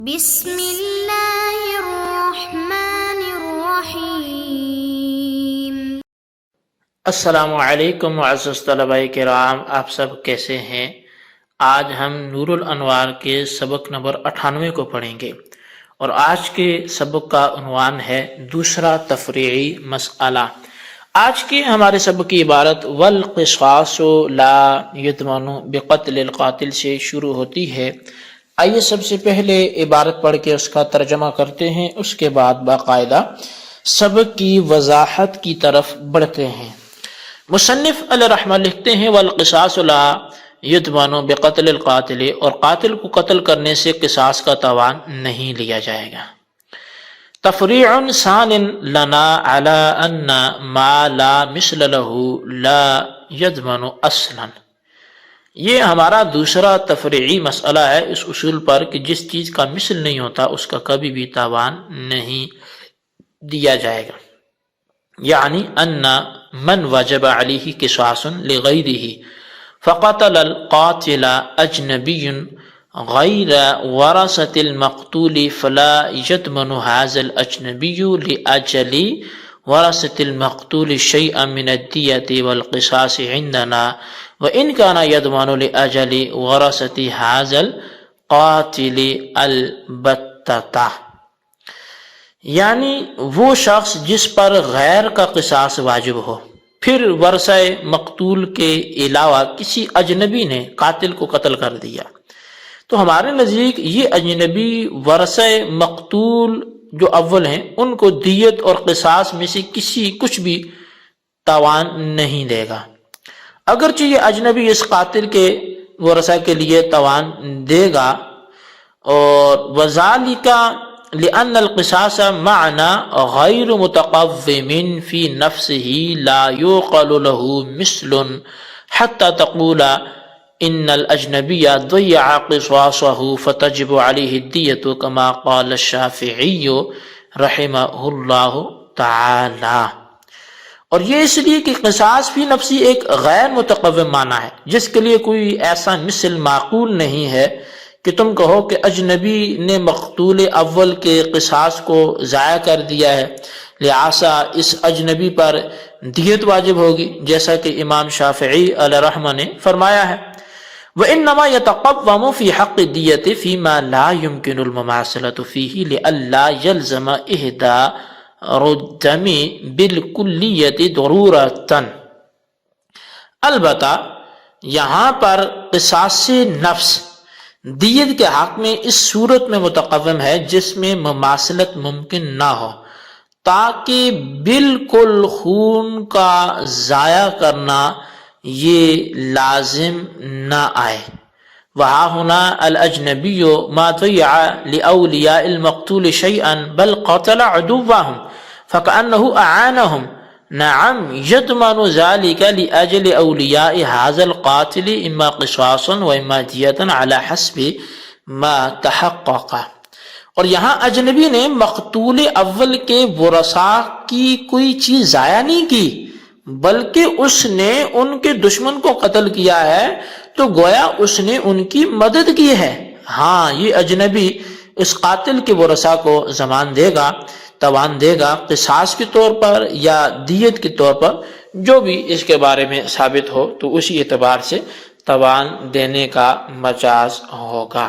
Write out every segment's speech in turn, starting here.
بسم اللہ الرحمن الرحیم۔ السلام علیکم معزز طلباء کرام، آپ سب کیسے ہیں؟ آج ہم نور الانوار کے سبق نمبر 98 کو پڑھیں گے، اور آج کے سبق کا عنوان ہے دوسرا تفریعی مسئلہ۔ آج کے ہمارے سبق کی عبارت والقصاص لا یضمن بقتل القاتل سے شروع ہوتی ہے۔ آئیے سب سے پہلے عبارت پڑھ کے اس کا ترجمہ کرتے ہیں، اس کے بعد باقاعدہ سبق کی وضاحت کی طرف بڑھتے ہیں۔ مصنف علیہ رحمہ لکھتے ہیں والقصاص لا یضمن بقتل القاتل، اور قاتل کو قتل کرنے سے قصاص کا تاوان نہیں لیا جائے گا۔ تفریع ثان لنا علی ان ما لا مثل له لا یضمن اصلا، یہ ہمارا دوسرا تفریعی مسئلہ ہے اس اصول پر کہ جس چیز کا مثل نہیں ہوتا اس کا کبھی بھی تاوان نہیں دیا جائے گا۔ یعنی ان من وجب علیہ قصاص لغیرہ فقتل القاتل اجنبی غیر ورثة المقتول فلا یضمن هذا الاجنبی لاجل ورثة المقتول شیئا من الدیة والقصاص عندنا وإن كان يضمن لأجل ورثة هذا القاتل البتة، یعنی وہ شخص جس پر غیر کا قصاص واجب ہو، پھر ورثہ مقتول کے علاوہ کسی اجنبی نے قاتل کو قتل کر دیا، تو ہمارے نزدیک یہ اجنبی ورثہ مقتول جو اول ہیں ان کو دیت اور قصاص میں سے کچھ بھی تاوان نہیں دے گا، اگرچہ یہ اجنبی اس قاتل کے ورثہ کے لیے تاوان دے گا۔ اور وذالک لأن القصاص معنى غیر متقوم في نفسه لا يعقل له مثل حتى تقول ان الاجنبی ضيع قصاصه فتجب عليه الدية كما قال الشافعی رحمہ اللہ تعالی۔ اور یہ اس لیے کہ قصاص فی نفسی ایک غیر متقوم معنی ہے جس کے لیے کوئی ایسا مثل معقول نہیں ہے کہ تم کہو کہ اجنبی نے مقتول اول کے قصاص کو ضائع کر دیا ہے لہٰذا اس اجنبی پر دیت واجب ہوگی، جیسا کہ امام شافعی علیہ رحمہ نے فرمایا ہے۔ وَإِنَّمَا يَتَقَوَّمُ فِي حَقِّ الدِّيَّةِ فِيمَا لَا يُمْكِنُ الْمُمَاثَلَةُ فِيهِ لِئَلَّا يَلْزَمَ إِهْدَارُ الدَّمِ بِالْكُلِّيَّةِ ضَرُورَةً۔ البتہ یہاں پر قصاص نفس دیت کے حق میں اس صورت میں متقوم ہے جس میں مماثلت ممکن نہ ہو، تاکہ بالکل خون کا ضائع کرنا یہ لازم نہ آئے۔ وہاں ہونا الاجنبی ما ضيع لأولیاء المقتول شيئا بل قتل عدوهم فكأنه أعانهم، نعم يضمن ذلك لأجل أولياء هذا القاتل إما قصاصا وإما دية على حسب ما تحقق۔ اور یہاں اجنبی نے مقتول اول کے ورثاء کی کوئی چیز ضائع نہیں کی بلکہ اس نے ان کے دشمن کو قتل کیا ہے، تو گویا اس نے ان کی مدد کی ہے۔ ہاں یہ اجنبی اس قاتل کے ورثاء کو زمان دے گا، تاوان دے گا، قصاص کے طور پر یا دیت کے طور پر، جو بھی اس کے بارے میں ثابت ہو تو اسی اعتبار سے تاوان دینے کا مجاز ہوگا۔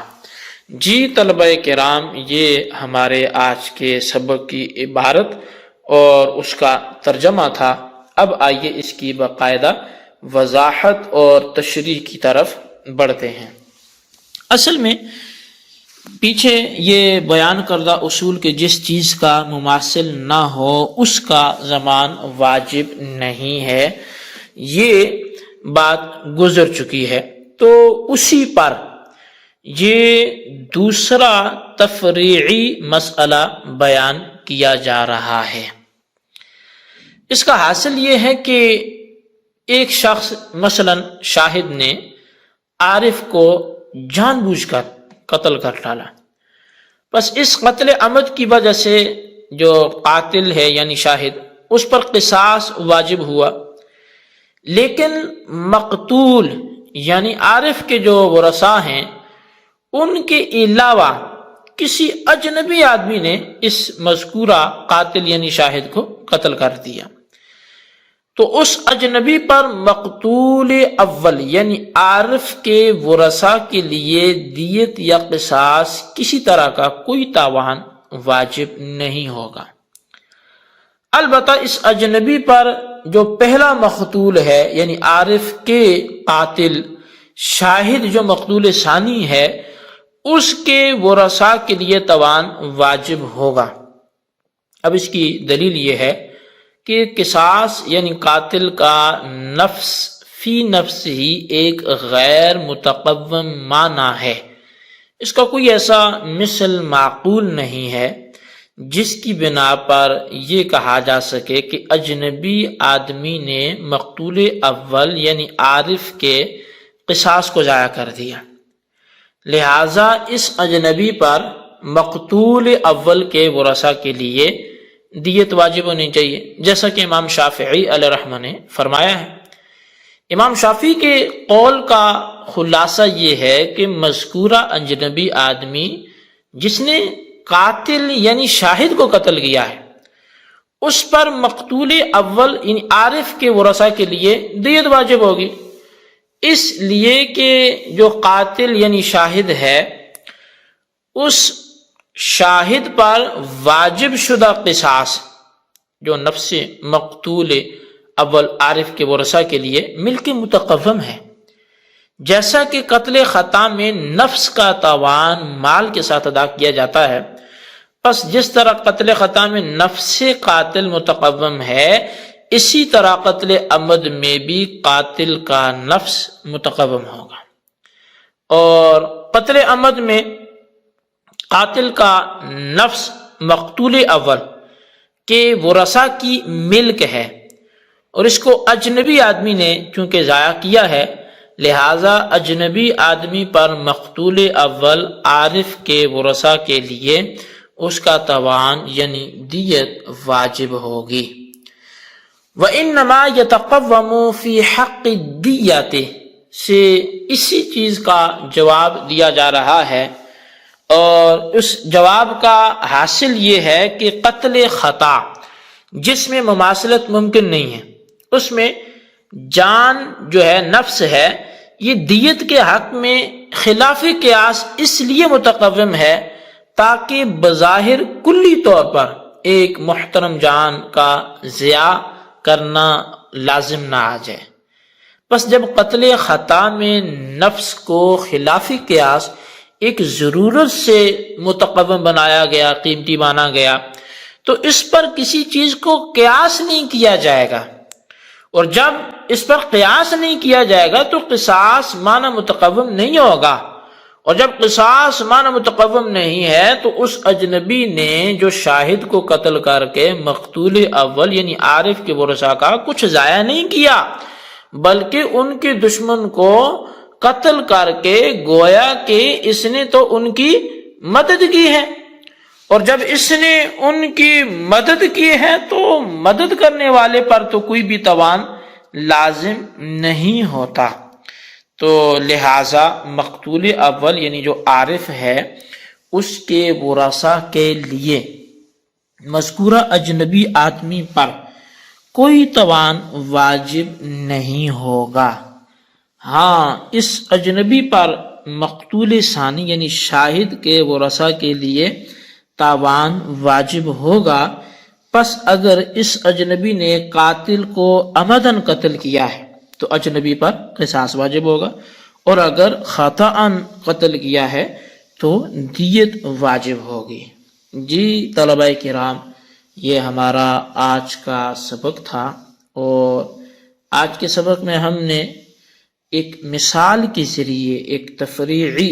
جی طلبہ کرام، یہ ہمارے آج کے سبق کی عبارت اور اس کا ترجمہ تھا۔ اب آئیے اس کی باقاعدہ وضاحت اور تشریح کی طرف بڑھتے ہیں۔ اصل میں پیچھے یہ بیان کردہ اصول کہ جس چیز کا مماثل نہ ہو اس کا ضمان واجب نہیں ہے، یہ بات گزر چکی ہے، تو اسی پر یہ دوسرا تفریعی مسئلہ بیان کیا جا رہا ہے۔ اس کا حاصل یہ ہے کہ ایک شخص مثلا شاہد نے عارف کو جان بوجھ کر قتل کر ڈالا، بس اس قتل عمد کی وجہ سے جو قاتل ہے یعنی شاہد اس پر قصاص واجب ہوا، لیکن مقتول یعنی عارف کے جو ورثاء ہیں ان کے علاوہ کسی اجنبی آدمی نے اس مذکورہ قاتل یعنی شاہد کو قتل کر دیا، تو اس اجنبی پر مقتول اول یعنی عارف کے ورثاء کے لیے دیت یا قصاص کسی طرح کا کوئی تاوان واجب نہیں ہوگا۔ البتہ اس اجنبی پر جو پہلا مقتول ہے یعنی عارف کے قاتل شاہد جو مقتول ثانی ہے، اس کے ورثاء کے لیے تاوان واجب ہوگا۔ اب اس کی دلیل یہ ہے کہ قصاص یعنی قاتل کا نفس فی نفس ہی ایک غیر متقوم معنی ہے، اس کا کوئی ایسا مثل معقول نہیں ہے جس کی بنا پر یہ کہا جا سکے کہ اجنبی آدمی نے مقتول اول یعنی عارف کے قصاص کو ضائع کر دیا، لہذا اس اجنبی پر مقتول اول کے ورثاء کے لیے دیت واجب ہونی چاہیے، جیسا کہ امام شافعی علیہ رحمہ نے فرمایا ہے۔ امام شافعی کے قول کا خلاصہ یہ ہے کہ مذکورہ اجنبی آدمی جس نے قاتل یعنی شاہد کو قتل کیا ہے، اس پر مقتول اول یعنی عارف کے ورثاء کے لیے دیت واجب ہوگی، اس لیے کہ جو قاتل یعنی شاہد ہے اس شاہد پر واجب شدہ قصاص جو نفس مقتول اول عارف کے ورثاء کے لیے ملک متقوم ہے، جیسا کہ قتل خطا میں نفس کا تاوان مال کے ساتھ ادا کیا جاتا ہے، پس جس طرح قتل خطا میں نفس قاتل متقوم ہے، اسی طرح قتل عمد میں بھی قاتل کا نفس متقوم ہوگا، اور قتل عمد میں قاتل کا نفس مقتول اول کے ورثاء کی ملک ہے، اور اس کو اجنبی آدمی نے چونکہ ضائع کیا ہے، لہذا اجنبی آدمی پر مقتول اول عارف کے ورثاء کے لیے اس کا تاوان یعنی دیت واجب ہوگی۔ وَإِنَّمَا يَتَقَوَّمُ فِي حَقِّ الدِّيَّةِ سے اسی چیز کا جواب دیا جا رہا ہے، اور اس جواب کا حاصل یہ ہے کہ قتل خطا جس میں مماثلت ممکن نہیں ہے، اس میں جان جو ہے نفس ہے، یہ دیت کے حق میں خلاف قیاس اس لیے متقوم ہے تاکہ بظاہر کلی طور پر ایک محترم جان کا ضیاع کرنا لازم نہ آ جائے۔ پس جب قتل خطا میں نفس کو خلاف قیاس ایک ضرورت سے متقوم بنایا گیا، قیمتی مانا گیا، تو اس پر کسی چیز کو قیاس نہیں کیا جائے گا، اور جب اس پر قیاس نہیں کیا جائے گا تو قصاص معنی متقوم نہیں ہوگا، اور جب قصاص معنی متقوم نہیں ہے تو اس اجنبی نے جو شاہد کو قتل کر کے مقتول اول یعنی عارف کے ورثاء کا کچھ ضائع نہیں کیا، بلکہ ان کے دشمن کو قتل کر کے گویا کہ اس نے تو ان کی مدد کی ہے، اور جب اس نے ان کی مدد کی ہے تو مدد کرنے والے پر تو کوئی بھی تاوان لازم نہیں ہوتا، تو لہذا مقتول اول یعنی جو عارف ہے اس کے ورثاء کے لیے مذکورہ اجنبی آدمی پر کوئی تاوان واجب نہیں ہوگا۔ ہاں، اس اجنبی پر مقتول ثانی یعنی شاہد کے ورثاء کے لیے تاوان واجب ہوگا، پس اگر اس اجنبی نے قاتل کو عمدن قتل کیا ہے تو اجنبی پر قصاص واجب ہوگا، اور اگر خطأً قتل کیا ہے تو دیت واجب ہوگی۔ جی طلبہ کرام، یہ ہمارا آج کا سبق تھا، اور آج کے سبق میں ہم نے ایک مثال کے ذریعے ایک تفریعی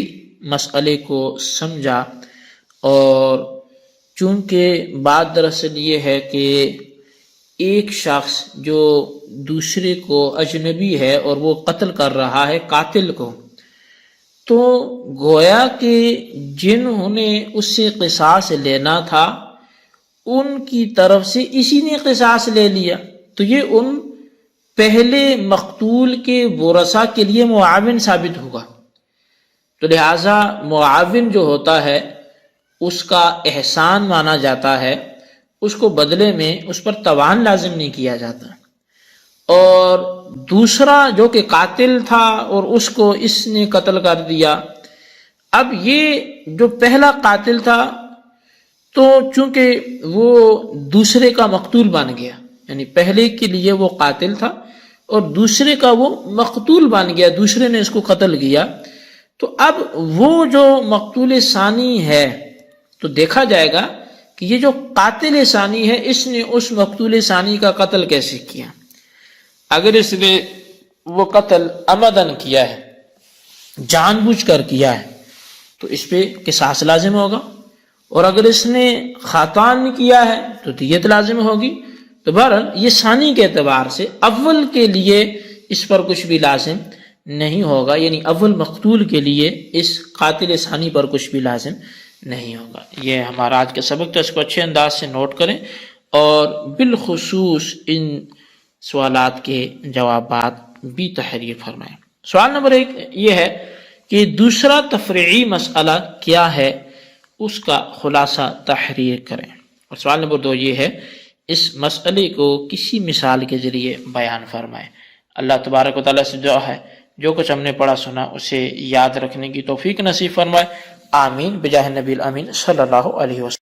مسئلے کو سمجھا، اور چونکہ بات دراصل یہ ہے کہ ایک شخص جو دوسرے کو اجنبی ہے اور وہ قتل کر رہا ہے قاتل کو، تو گویا کہ جنہوں نے اس سے قصاص لینا تھا ان کی طرف سے اسی نے قصاص لے لیا، تو یہ ان پہلے مقتول کے ورثاء کے لیے معاون ثابت ہوگا، تو لہٰذا معاون جو ہوتا ہے اس کا احسان مانا جاتا ہے، اس کو بدلے میں اس پر تاوان لازم نہیں کیا جاتا۔ اور دوسرا جو کہ قاتل تھا اور اس کو اس نے قتل کر دیا، اب یہ جو پہلا قاتل تھا تو چونکہ وہ دوسرے کا مقتول بن گیا، یعنی پہلے کے لیے وہ قاتل تھا اور دوسرے کا وہ مقتول بن گیا، دوسرے نے اس کو قتل کیا، تو اب وہ جو مقتول ثانی ہے تو دیکھا جائے گا کہ یہ جو قاتل ثانی ہے اس نے اس مقتول ثانی کا قتل کیسے کیا۔ اگر اس نے وہ قتل عمدن کیا ہے، جان بوجھ کر کیا ہے، تو اس پہ قصاص لازم ہوگا، اور اگر اس نے خطأً کیا ہے تو دیت لازم ہوگی۔ تو بہرحال یہ ثانی کے اعتبار سے اول کے لیے اس پر کچھ بھی لازم نہیں ہوگا، یعنی اول مقتول کے لیے اس قاتل ثانی پر کچھ بھی لازم نہیں ہوگا۔ یہ ہمارا آج کا سبق تھا، اس کو اچھے انداز سے نوٹ کریں اور بالخصوص ان سوالات کے جوابات بھی تحریر فرمائیں۔ سوال نمبر 1 یہ ہے کہ دوسرا تفریعی مسئلہ کیا ہے، اس کا خلاصہ تحریر کریں۔ اور سوال نمبر 2 یہ ہے اس مسئلے کو کسی مثال کے ذریعے بیان فرمائیں۔ اللہ تبارک و تعالیٰ سے دعا ہے جو کچھ ہم نے پڑھا سنا اسے یاد رکھنے کی توفیق نصیب فرمائے، آمین بجاہ نبی الامین صلی اللہ علیہ وسلم۔